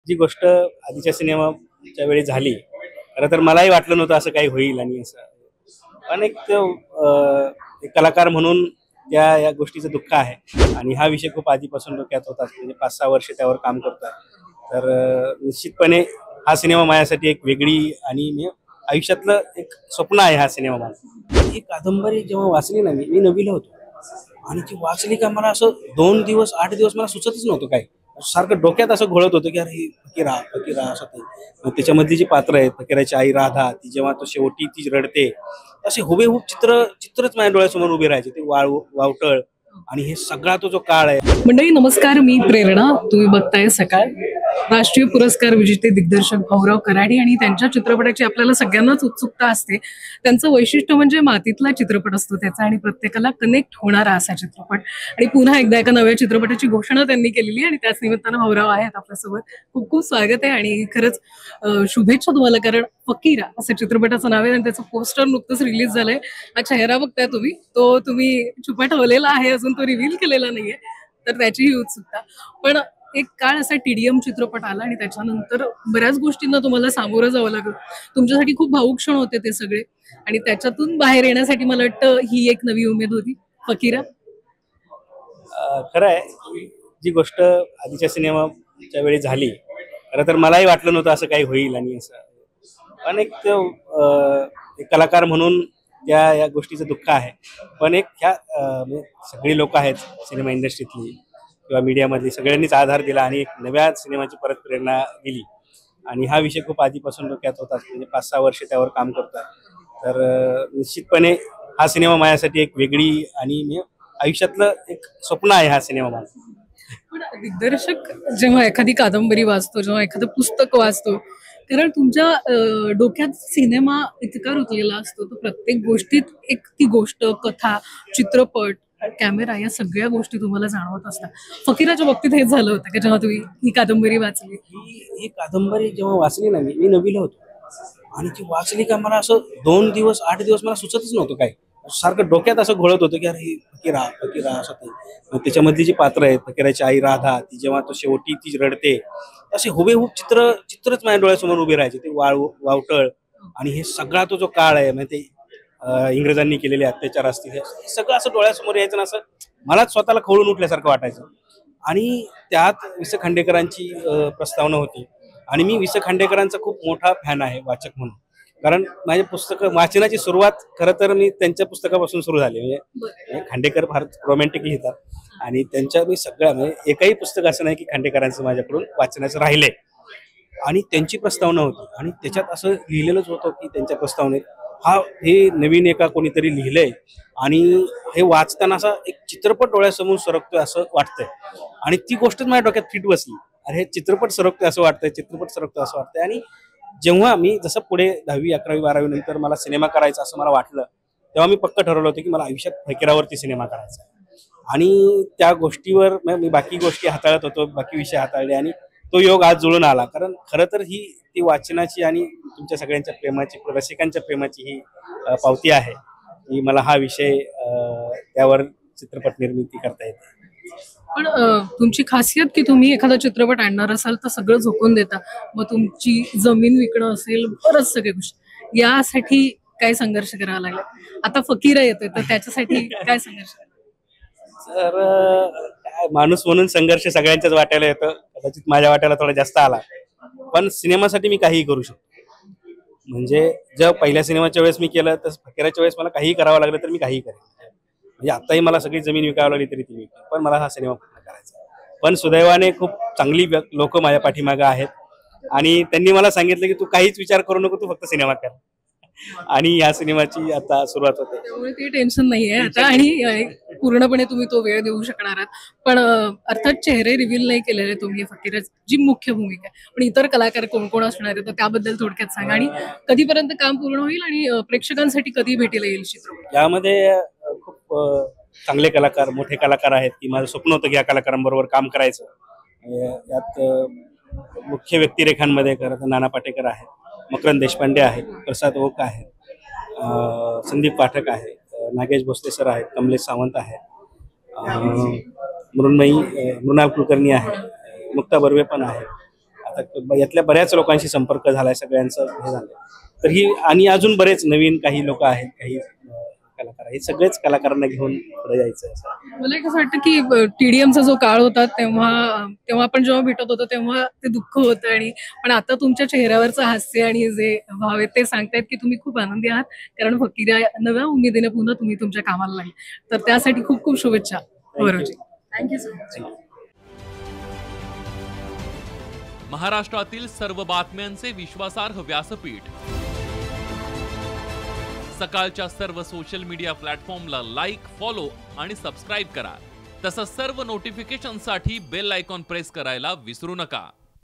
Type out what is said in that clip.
जी गोष्ट आधीच्या सिनेमाच्या वेळी झाली, खरं तर मलाही वाटलं नव्हतं असं काही होईल आणि असं पण एक कलाकार म्हणून या गोष्टीचं दुःख आहे आणि हा विषय खूप आधीपासून डोक्यात होता. म्हणजे 5-6 वर्ष त्यावर काम करतोय. तर निश्चितपणे हा सिनेमा माझ्यासाठी एक वेगळी आणि मी आयुष्यातलं एक स्वप्न आहे हा सिनेमा माझा. ही कादंबरी जेव्हा वाचली ना मी 9वीला होतो आणि ती वाचली का मला असं 2 दिवस 8 दिवस मला सुचतच नव्हतं काय. सारखं डोक्यात असं घोळत होतं की अरे फकीरा, फकीरा असं ते. मग त्याच्यामधली जी पात्र आहेत, फकीराची आई राधा, ती जेव्हा तो शेवटी ती रडते, असे हुबेहूब चित्रच माझ्या डोळ्यासमोर उभे राहायचे. ते वावटळ आणि हे सगळा तो जो काळ आहे. मंडळी नमस्कार, मी प्रेरणा. तुम्ही बघताय सकाळ. राष्ट्रीय पुरस्कार विजेते दिग्दर्शक भाऊराव कराडी आणि त्यांच्या चित्रपटाची आपल्याला सगळ्यांनाच उत्सुकता असते. त्यांचं वैशिष्ट्य म्हणजे मातीतला चित्रपट असतो त्याचा आणि प्रत्येकाला कनेक्ट होणारा असा चित्रपट. आणि पुन्हा एकदा एका नव्या चित्रपटाची घोषणा त्यांनी केलेली आणि त्याच निमित्तानं भाऊराव आहेत आपल्यासोबत. खूप खूप स्वागत आहे आणि खरंच शुभेच्छा तुम्हाला, कारण फकीरा असं चित्रपटाचं नाव आहे आणि त्याचं पोस्टर नुकतंच रिलीज झालंय. हा चेहरा बघताय तुम्ही छुपा ठेवलेला आहे, अजून तो रिव्हील केलेला नाहीये, तर त्याचीही उत्सुकता. पण एक काळ असा TDM चित्रपट आला आणि त्याच्यानंतर बऱ्याच गोष्टींना तुम्हाला सामोरं जावं लागलं. तुमच्यासाठी खूप भावूक क्षण होते ते सगळे आणि त्याच्यातून बाहेर येण्यासाठी मला वाटतं ही एक नवी उमेद होती, फकीरा. खरं आहे की जी गोष्ट आधीच्या सिनेमाच्या वेळी झाली, खरं तर मलाही वाटलं नव्हतं असं काही होईल आणि असं पण एक कलाकार म्हणून या गोष्टीचं दुःख आहे. पण म्हणजे सगळी लोक आहेत सिनेमा इंडस्ट्रीतली किंवा मीडियामधली, सगळ्यांनीच आधार दिला आणि एक नव्या सिनेमाची परत प्रेरणा दिली आणि हा विषय खूप आधीपासून डोक्यात होता. म्हणजे 5-6 वर्ष त्यावर काम करतोय. तर निश्चितपणे हा सिनेमा माझ्यासाठी एक वेगळी आणि मी आयुष्यातलं एक स्वप्न आहे हा सिनेमा माझा. पण दिग्दर्शक जेव्हा एखादी कादंबरी वाचतो, जेव्हा एखादं पुस्तक वाचतो, कारण तुमच्या डोक्यात सिनेमा इतका रुतलेला असतो, तर प्रत्येक गोष्टीत एक ती गोष्ट, कथा, चित्रपट, कॅमेरा या सगळ्या गोष्टी तुम्हाला जाणवत असतात. फकीराच्या बाबतीत हेच झालं होतं की जेव्हा तुम्ही ही कादंबरी वाचली? ही कादंबरी जेव्हा वाचली ना मी 9वीला होतो आणि ती वाचली का मला असं 2 दिवस 8 दिवस मला सुचतच नव्हतं काय. सारखं डोक्यात असं घोळत होतं की अरे फकीरा, फकीरा असं ते. मग त्याच्यामधली जी पात्र आहेत, फकीराची आई राधा, ती जेव्हा तो शेवटी ती रडते, असे हुबेहूब चित्रच माझ्या डोळ्यासमोर उभे राहायचे. ते वावटळ आणि हे सगळा तो जो काळ आहे, म्हणजे ते इंग्रजांनी केलेले अत्याचार असतील, हे सगळं असं डोळ्यासमोर यायचं ना, असं मलाच स्वतःला खवळून उठल्यासारखं वाटायचं. आणि त्यात वि. स. खांडेकरांची प्रस्तावना होती आणि मी वि. स. खांडेकरांचा खूप मोठा फॅन आहे वाचक म्हणून. कारण माझी पुस्तकं वाचनाची सुरुवात खरं तर मी त्यांच्या पुस्तकापासून सुरू झाली. म्हणजे खांडेकर फार रोमॅन्टिक लिहितात आणि त्यांच्या मी सगळ्या म्हणजे एकही पुस्तक असं नाही की खांडेकरांचं माझ्याकडून वाचनाचं राहिलंय. आणि त्यांची प्रस्तावना होती आणि त्याच्यात असं लिहिलेलंच होतं की त्यांच्या प्रस्तावनेत हे नवीन एका कोणीतरी लिहिलंय आणि हे वाचताना असा एक चित्रपट डोळ्यासमोर सरकतोय असं वाटतंय आणि ती गोष्टच माझ्या डोक्यात फिट बसली. अरे चित्रपट सरकतोय असं वाटतंय. आणि जेव्हा मी जसं पुढे 10वी 11वी 12वी नंतर मला सिनेमा करायचा असं मला वाटलं, तेव्हा मी पक्क ठरवलं होतं की मला आयुष्यात फकीरावरती सिनेमा करायचा आणि त्या गोष्टीवर मी बाकी गोष्टी हाताळत होतो, बाकी विषय हाताळले आणि तो योग आज जुळून आला. कारण खरं तर ती वाचनाची आणि तुमच्या सगळ्यांच्या प्रेमाची, रसिकांच्या प्रेमाची ही पावती आहे की मला हा विषय त्यावर चित्रपट निर्मिती करता येते. पण तुमची खासियत की तुम्ही एखादा चित्रपट आणणार असाल तर सगळं झोकून देता. मग तुमची जमीन विकणं असेल, बरंच सगळ्या गोष्टी. यासाठी काय संघर्ष करावा लागला? आता फकीरा येतोय तर त्याच्यासाठी काय संघर्ष? तर काय माणूस म्हणून संघर्ष सगळ्यांच्याच वाट्याला येतं. कदाचित माझ्या वाट्याला थोडा जास्त आला. पण सिनेमासाठी मी काहीही करू शकतो. म्हणजे जेव्हा पहिल्या सिनेमाच्या वेळेस मी केलं, तर फकीराच्या वेळेस मला काहीही करावं लागलं तर मी काहीही करेन. म्हणजे आताही मला सगळी जमीन विकावी लागली तरी ती विकेन. पण मला हा सिनेमा पूर्ण करायचा आहे. पण सुदैवाने खूप चांगली लोक माझ्या पाठीमागे आहेत आणि त्यांनी मला सांगितलं की तू काहीच विचार करू नको, तू फक्त सिनेमा कर. आणि या सिनेमाची आता सुरुवात होते. त्यामुळे ते टेन्शन नाहीये आता आणि पूर्णपणे तुम्ही तो वेळ देऊ शकणार आहात. पण अर्थात चेहरे रिव्हील नाही केलेले तुम्ही, फकीरच जी मुख्य भूमिका आहे. पण इतर कलाकार कोण कोण असणार आहे तर त्याबद्दल थोडक्यात सांगा आणि कधीपर्यंत काम पूर्ण होईल आणि प्रेक्षकांसाठी कधी भेटीला येईल चित्रपट? यामध्ये खूप चांगले कलाकार, मोठे कलाकार आहेत की माझं स्वप्न होतं की या कलाकारांबरोबर काम करायचं. यात मुख्य व्यक्तिरेखांमध्ये खरं तर नाना पाटेकर आहेत, मकरंद देशपांडे आहेत, प्रसाद ओक आहेत, संदीप पाठक आहे, नागेश भोसले सर आहेत, कमलेश सावंत आहेत, मृणाल कुलकर्णी आहे, मुक्ता बर्वे पण आहे आता यातल्या बऱ्याच लोकांशी संपर्क झालाय, सगळ्यांचं हे झालंय. तर ही आणि अजून बरेच नवीन काही लोक आहेत, काही कलाकार आहेत, हे सगळेच कलाकारांना घेऊन पुढे जायचं आहे असं. मला एक असं वाटतं की TDMचा जो काळ होता तेव्हा तेव्हा आपण जेव्हा भेटत होतो तेव्हा ते दुःख होतं, आणि पण आता तुमच्या चेहऱ्यावरचं हास्य आणि जे भाव आहेत ते सांगतायत की तुम्ही खूप आनंदी आहात, कारण फकीरा नव्या उमेदीने पुन्हा तुम्ही तुमच्या कामाला लागले. तर त्यासाठी खूप खूप शुभेच्छा गौरवजी. Thank you so much. महाराष्ट्रातील सर्व बातम्यांचे विश्वासार्ह व्यासपीठ, सकाळच्या सर्व सोशल मीडिया प्लॅटफॉर्मला लाईक, फॉलो आणि सबस्क्राईब करा. तसंच सर्व नोटिफिकेशनसाठी बेल आयकॉन प्रेस करायला विसरू नका.